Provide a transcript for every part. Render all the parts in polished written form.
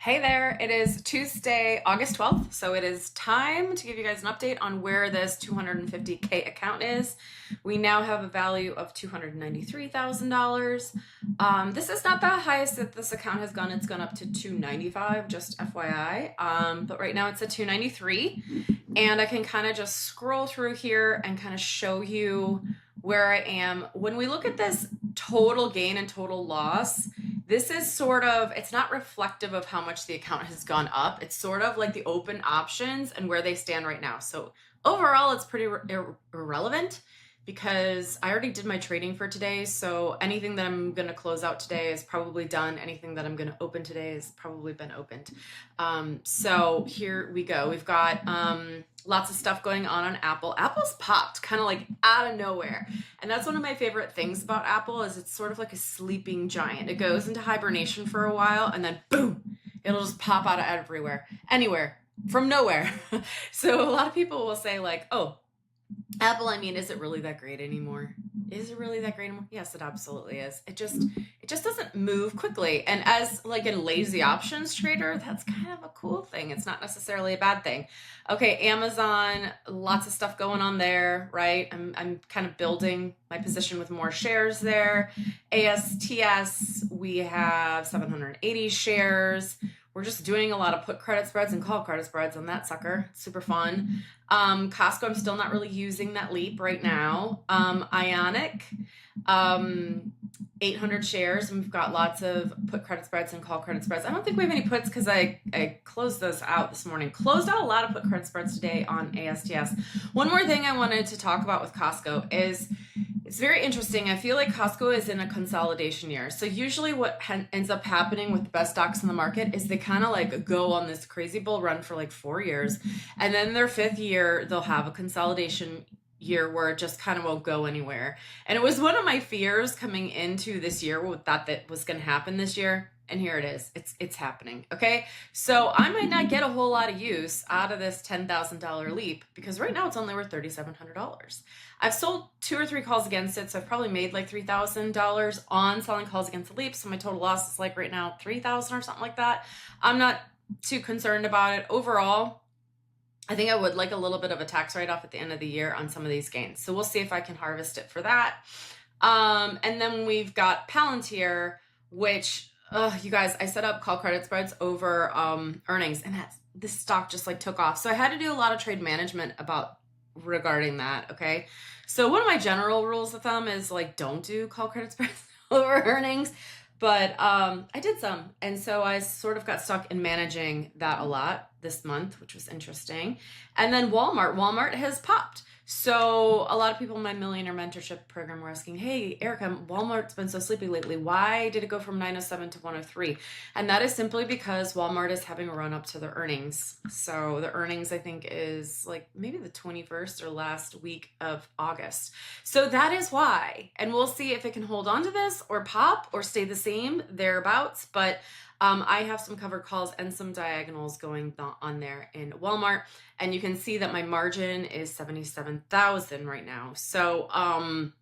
Hey there, it is Tuesday, August 12th, so it is time to give you guys an update on where this 250K account is. We now have a value of $293,000. This is not the highest that this account has gone. It's gone up to 295, just FYI. But right now it's at 293, and I can kind of just scroll through here and kind of show you where I am. When we look at this total gain and total loss, this is sort of, it's not reflective of how much the account has gone up. It's sort of like the open options and where they stand right now. So overall, it's pretty irrelevant because I already did my trading for today. So anything that I'm going to close out today is probably done. Anything that I'm going to open today has probably been opened. So here we go. We've got lots of stuff going on Apple. Apple's popped kind of like out of nowhere. And that's one of my favorite things about Apple is it's sort of like a sleeping giant. It goes into hibernation for a while and then boom, it'll just pop out of everywhere, anywhere, from nowhere. So a lot of people will say like, oh, Apple, I mean, is it really that great anymore? Is it really that great anymore? Yes, it absolutely is. It just doesn't move quickly. And as like a lazy options trader, that's kind of a cool thing. It's not necessarily a bad thing. Okay, Amazon, lots of stuff going on there, right? I'm kind of building my position with more shares there. ASTS, we have 780 shares. We're just doing a lot of put credit spreads and call credit spreads on that sucker. It's super fun. Costco, I'm still not really using that leap right now. Ionic, 800 shares, and we've got lots of put credit spreads and call credit spreads. I don't think we have any puts because I closed those out this morning. Closed out a lot of put credit spreads today on ASTS. One more thing I wanted to talk about with Costco is it's very interesting. I feel like Costco is in a consolidation year. So usually what ends up happening with the best stocks in the market is they kind of like go on this crazy bull run for like 4 years. And then their fifth year, they'll have a consolidation year where it just kind of won't go anywhere. And it was one of my fears coming into this year that was going to happen this year. And here it is. It's happening. Okay. So I might not get a whole lot of use out of this $10,000 leap because right now it's only worth $3,700. I've sold 2 or 3 calls against it. So I've probably made like $3,000 on selling calls against the leap. So my total loss is like right now, 3,000 or something like that. I'm not too concerned about it overall. I think I would like a little bit of a tax write-off at the end of the year on some of these gains. So we'll see if I can harvest it for that. And then we've got Palantir, which, you guys, I set up call credit spreads over earnings, and this stock just like took off. So I had to do a lot of trade management regarding that, okay? So one of my general rules of thumb is like, don't do call credit spreads over earnings. But I did some. And so I sort of got stuck in managing that a lot this month, which was interesting. And then Walmart has popped. So a lot of people in my Millionaire Mentorship program were asking, hey, Erica, Walmart's been so sleepy lately. Why did it go from 907 to 103? And that is simply because Walmart is having a run up to their earnings. So the earnings, I think, is like maybe the 21st or last week of August. So that is why. And we'll see if it can hold on to this or pop or stay the same thereabouts. But I have some covered calls and some diagonals going on there in Walmart. And you can see that my margin is 77,000 right now. So I'm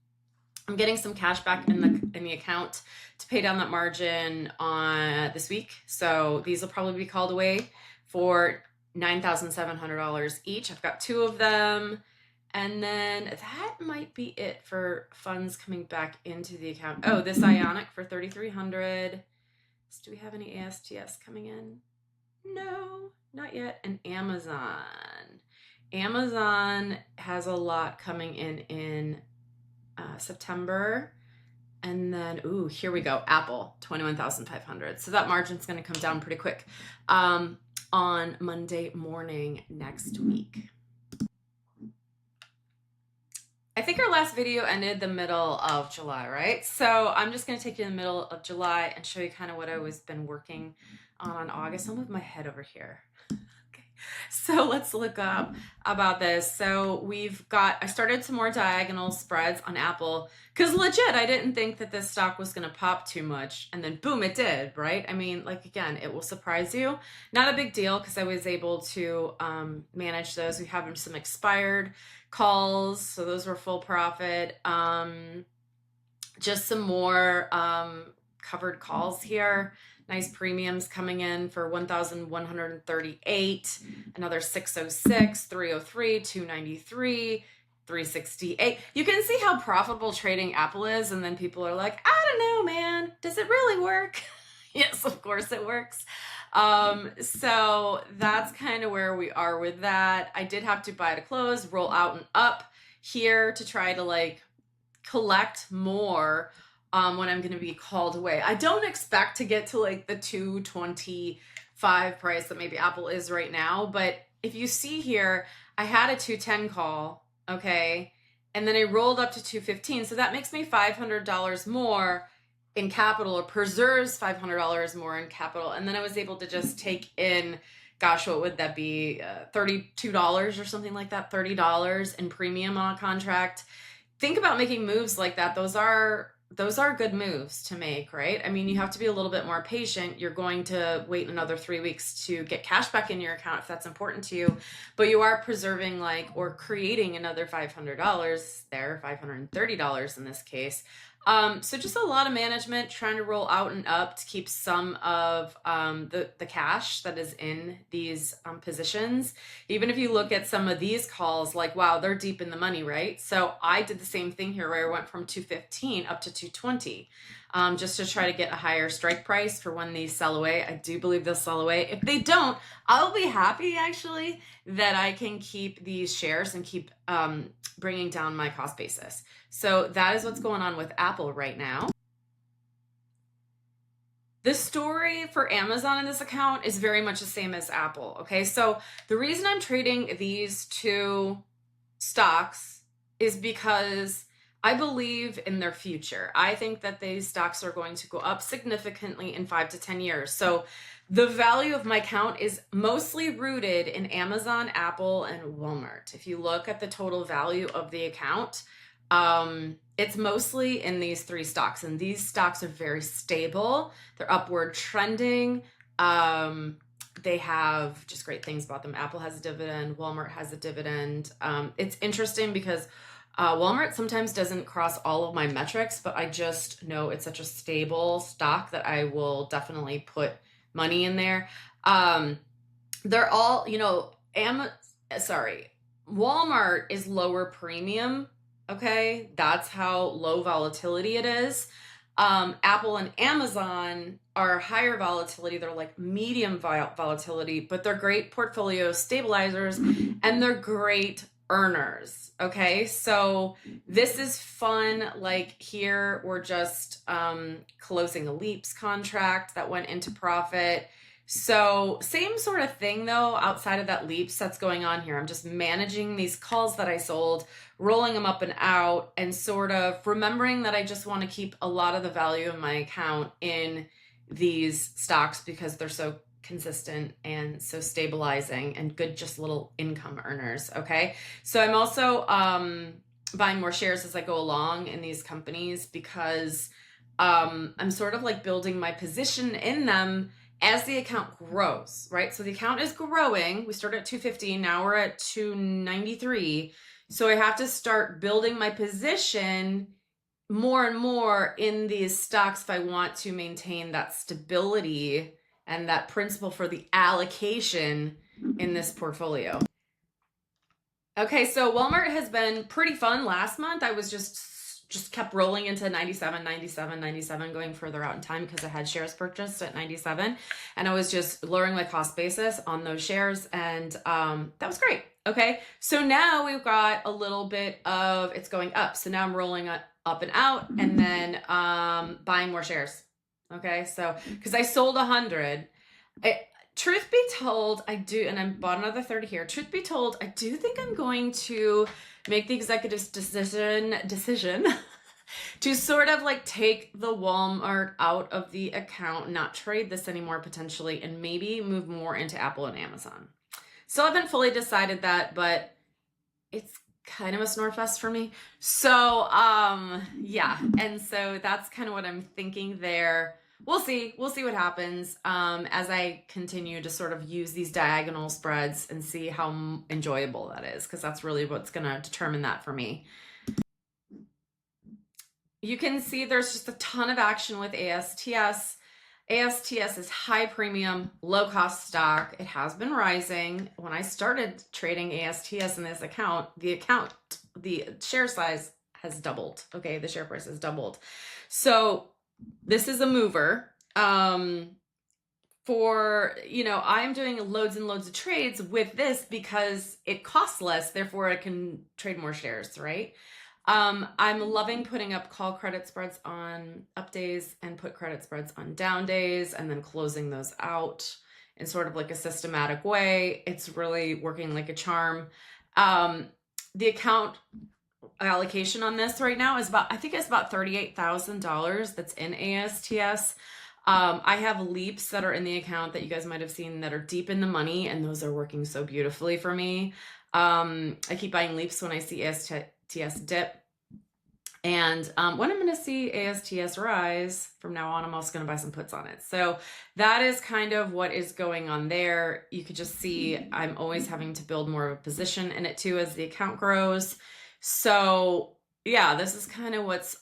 getting some cash back in the account to pay down that margin on this week. So these will probably be called away for $9,700 each. I've got 2 of them. And then that might be it for funds coming back into the account. Oh, this Ionic for 3,300. Do we have any ASTS coming in? No, not yet. And Amazon. Amazon has a lot coming in September. And then, ooh, here we go. Apple, 21,500. So that margin's going to come down pretty quick on Monday morning next week. I think our last video ended the middle of July, right? So I'm just going to take you in the middle of July and show you kind of what I was been working on August. I'll move my head over here. Okay. So let's look up about this. So I started some more diagonal spreads on Apple because legit, I didn't think that this stock was going to pop too much. And then boom, it did, right? I mean, like, again, it will surprise you. Not a big deal because I was able to manage those. We have some expired calls, so those were full profit. Just some more covered calls here. Nice premiums coming in for 1,138, another 606, 303, 293, 368. You can see how profitable trading Apple is, and then people are like, I don't know, man, does it really work? Yes, of course it works. So that's kind of where we are with that. I did have to buy to close, roll out and up here to try to like collect more when I'm going to be called away. I don't expect to get to like the 225 price that maybe Apple is right now, but if you see here, I had a 210 call, okay, and then I rolled up to 215, so that makes me $500 more in capital, or preserves $500 more in capital, and then I was able to just take in, gosh, what would that be, $32 or something like that, $30 in premium on a contract. Think about making moves like that. Those are good moves to make, right? I mean, you have to be a little bit more patient. You're going to wait another 3 weeks to get cash back in your account if that's important to you, but you are preserving or creating another $500 there, $530 in this case. So just a lot of management, trying to roll out and up to keep some of the cash that is in these positions. Even if you look at some of these calls, like, wow, they're deep in the money, right? So I did the same thing here where I went from 215 up to 220 just to try to get a higher strike price for when these sell away. I do believe they'll sell away. If they don't, I'll be happy actually that I can keep these shares and keep bringing down my cost basis. So that is what's going on with Apple right now. The story for Amazon in this account is very much the same as Apple, okay? So the reason I'm trading these two stocks is because I believe in their future. I think that these stocks are going to go up significantly in 5 to 10 years. So the value of my account is mostly rooted in Amazon, Apple, and Walmart. If you look at the total value of the account, it's mostly in these three stocks, and these stocks are very stable. They're upward trending. They have just great things about them. Apple has a dividend. Walmart has a dividend. It's interesting because Walmart sometimes doesn't cross all of my metrics, but I just know it's such a stable stock that I will definitely put money in there. They're all, Walmart is lower premium. Okay, that's how low volatility it is. Apple and Amazon are higher volatility. They're like medium volatility, but they're great portfolio stabilizers and they're great earners. Okay, so this is fun. Like here, we're just closing a Leaps contract that went into profit. So same sort of thing though, outside of that Leaps that's going on here. I'm just managing these calls that I sold, rolling them up and out, and sort of remembering that I just want to keep a lot of the value in my account in these stocks because they're so consistent and so stabilizing and good, just little income earners. Okay. So I'm also buying more shares as I go along in these companies because I'm sort of like building my position in them as the account grows, right? So the account is growing. We started at 250, now we're at 293. So I have to start building my position more and more in these stocks if I want to maintain that stability and that principle for the allocation in this portfolio. Okay, so Walmart has been pretty fun. Last month, I was just kept rolling into 97, 97, 97, going further out in time because I had shares purchased at 97. And I was just lowering my cost basis on those shares. And that was great. Okay, so now we've got a little bit of, it's going up. So now I'm rolling up and out and then buying more shares. Okay, so because I sold 100. Truth be told, I do, and I bought another 30 here. Truth be told, I do think I'm going to make the executive's decision to sort of like take the Walmart out of the account, not trade this anymore potentially, and maybe move more into Apple and Amazon. Still haven't fully decided that, but it's kind of a snore fest for me. So, yeah. And so that's kind of what I'm thinking there. We'll see what happens as I continue to sort of use these diagonal spreads and see how enjoyable that is, because that's really what's going to determine that for me. You can see there's just a ton of action with ASTS. ASTS is high premium, low cost stock. It has been rising. When I started trading ASTS in this account, the share size has doubled. Okay, the share price has doubled. So this is a mover. I'm doing loads and loads of trades with this because it costs less, therefore I can trade more shares, right? I'm loving putting up call credit spreads on up days and put credit spreads on down days and then closing those out in sort of like a systematic way. It's really working like a charm. The account allocation on this right now is I think it's about $38,000 that's in ASTS. I have leaps that are in the account that you guys might have seen that are deep in the money, and those are working so beautifully for me. I keep buying leaps when I see ASTS dip. And when I'm going to see ASTS rise from now on, I'm also going to buy some puts on it. So that is kind of what is going on there. You could just see I'm always having to build more of a position in it too as the account grows. So yeah, this is kind of what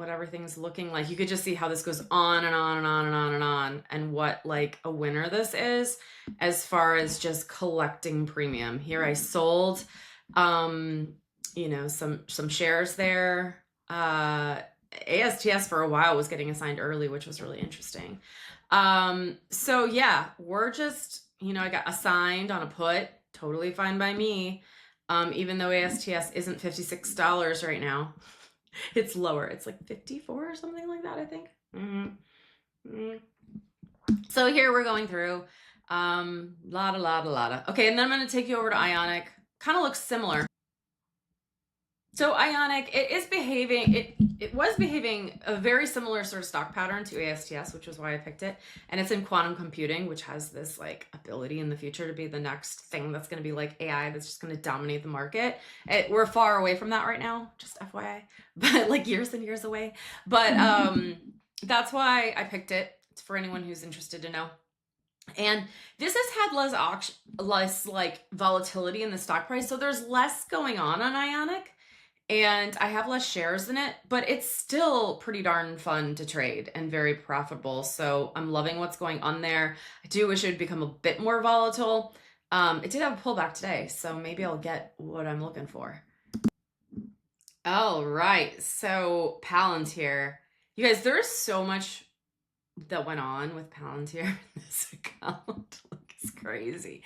everything's looking like. You could just see how this goes on and on and on and on and on, and what like a winner this is as far as just collecting premium. Here I sold some shares there. ASTS for a while was getting assigned early, which was really interesting. So yeah, we're just, I got assigned on a put, totally fine by me. Even though ASTS isn't $56 right now, it's lower. It's like 54 or something like that, I think. So here we're going through, lotta. Okay, and then I'm going to take you over to Ionic. Kind of looks similar. So Ionic, it was behaving a very similar sort of stock pattern to ASTS, which was why I picked it. And it's in quantum computing, which has this like ability in the future to be the next thing that's going to be like AI that's just going to dominate the market. We're far away from that right now, just FYI, but like years and years away. But that's why I picked it. It's for anyone who's interested to know. And this has had less like volatility in the stock price. So there's less going on Ionic. And I have less shares in it, but it's still pretty darn fun to trade and very profitable. So I'm loving what's going on there. I do wish it would become a bit more volatile. It did have a pullback today, so maybe I'll get what I'm looking for. All right, so Palantir. You guys, there's so much that went on with Palantir in this account. It's crazy.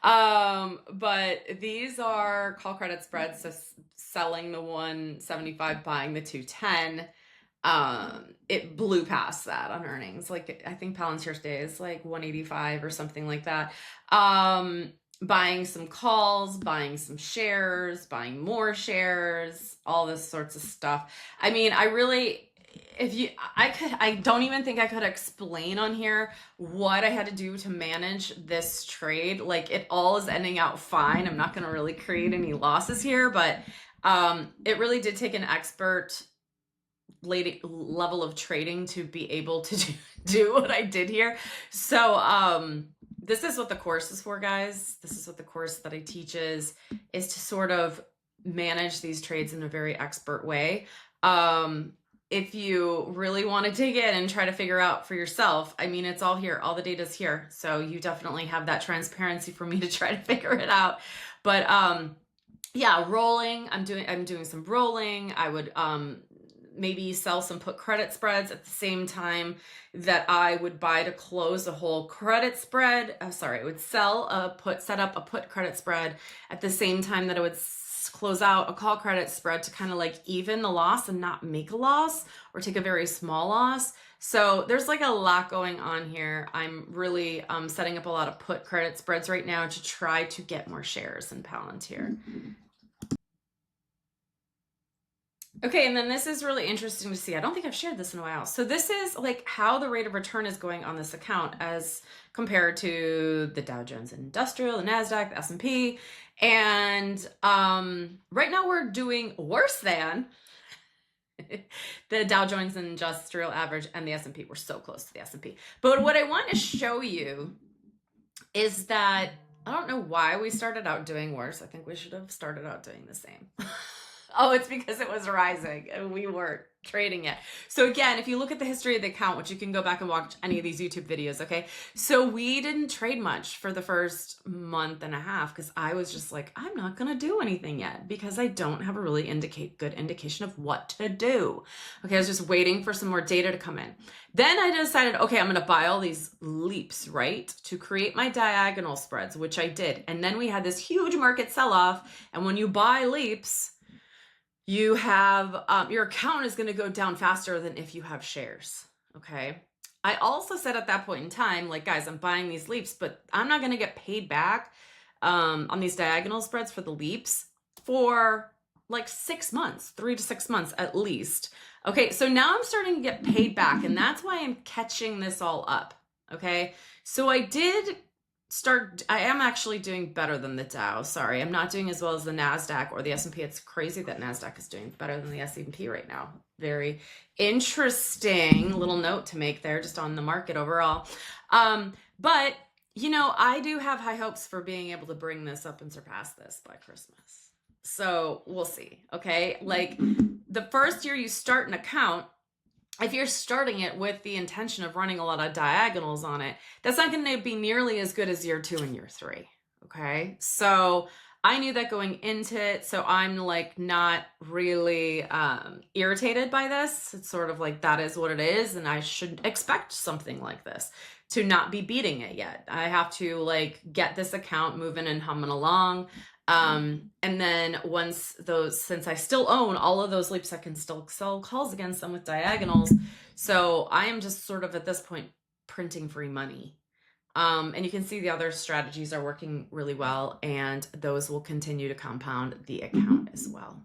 But these are call credit spreads, so selling the 175, buying the 210. It blew past that on earnings. Like I think Palantir today is like 185 or something like that. Buying some calls, buying some shares, buying more shares, all this sorts of stuff. I mean, I don't even think I could explain on here what I had to do to manage this trade. Like it all is ending out fine. I'm not going to really create any losses here, but it really did take an expert level of trading to be able to do what I did here. So this is what the course is for, guys. This is what the course that I teach is to sort of manage these trades in a very expert way. If you really want to dig in and try to figure out for yourself, I mean, it's all here. All the data's here. So you definitely have that transparency for me to try to figure it out. But yeah, rolling. I'm doing some rolling. I would maybe sell some put credit spreads at the same time that I would buy to close a whole credit spread. I would set up a put credit spread at the same time that I would close out a call credit spread to kind of like even the loss and not make a loss or take a very small loss. So there's like a lot going on here. I'm really setting up a lot of put credit spreads right now to try to get more shares in Palantir. Okay, and then this is really interesting to see. I don't think I've shared this in a while. So this is like how the rate of return is going on this account as compared to the Dow Jones Industrial, the NASDAQ, the S&P. And right now we're doing worse than the Dow Jones Industrial Average and the S&P. We're so close to the S&P. But what I want to show you is that I don't know why we started out doing worse. I think we should have started out doing the same. Oh, it's because it was rising and we weren't trading yet. So again, if you look at the history of the account, which you can go back and watch any of these YouTube videos, okay? So we didn't trade much for the first month and a half because I was just like, I'm not going to do anything yet because I don't have a really good indication of what to do. Okay, I was just waiting for some more data to come in. Then I decided, okay, I'm going to buy all these leaps, right? To create my diagonal spreads, which I did. And then we had this huge market sell-off. And when you buy leaps, you have, your account is going to go down faster than if you have shares. Okay. I also said at that point in time, like, guys, I'm buying these leaps, but I'm not going to get paid back on these diagonal spreads for the leaps for like 6 months, 3 to 6 months at least. Okay. So now I'm starting to get paid back, and that's why I'm catching this all up. Okay. So I am actually doing better than the Dow. Sorry, I'm not doing as well as the NASDAQ or the S&P. It's crazy that NASDAQ is doing better than the S&P right now. Very interesting little note to make there just on the market overall. But, you know, I do have high hopes for being able to bring this up and surpass this by Christmas. So we'll see, okay? Like, the first year you start an account, if you're starting it with the intention of running a lot of diagonals on it, that's not going to be nearly as good as year 2 and year 3. Okay. So I knew that going into it. So I'm like not really irritated by this. It's sort of like that is what it is. And I should expect something like this to not be beating it yet. I have to like get this account moving and humming along. And then since I still own all of those leaps, I can still sell calls against them with diagonals. So I am just sort of at this point printing free money. And you can see the other strategies are working really well, and those will continue to compound the account as well.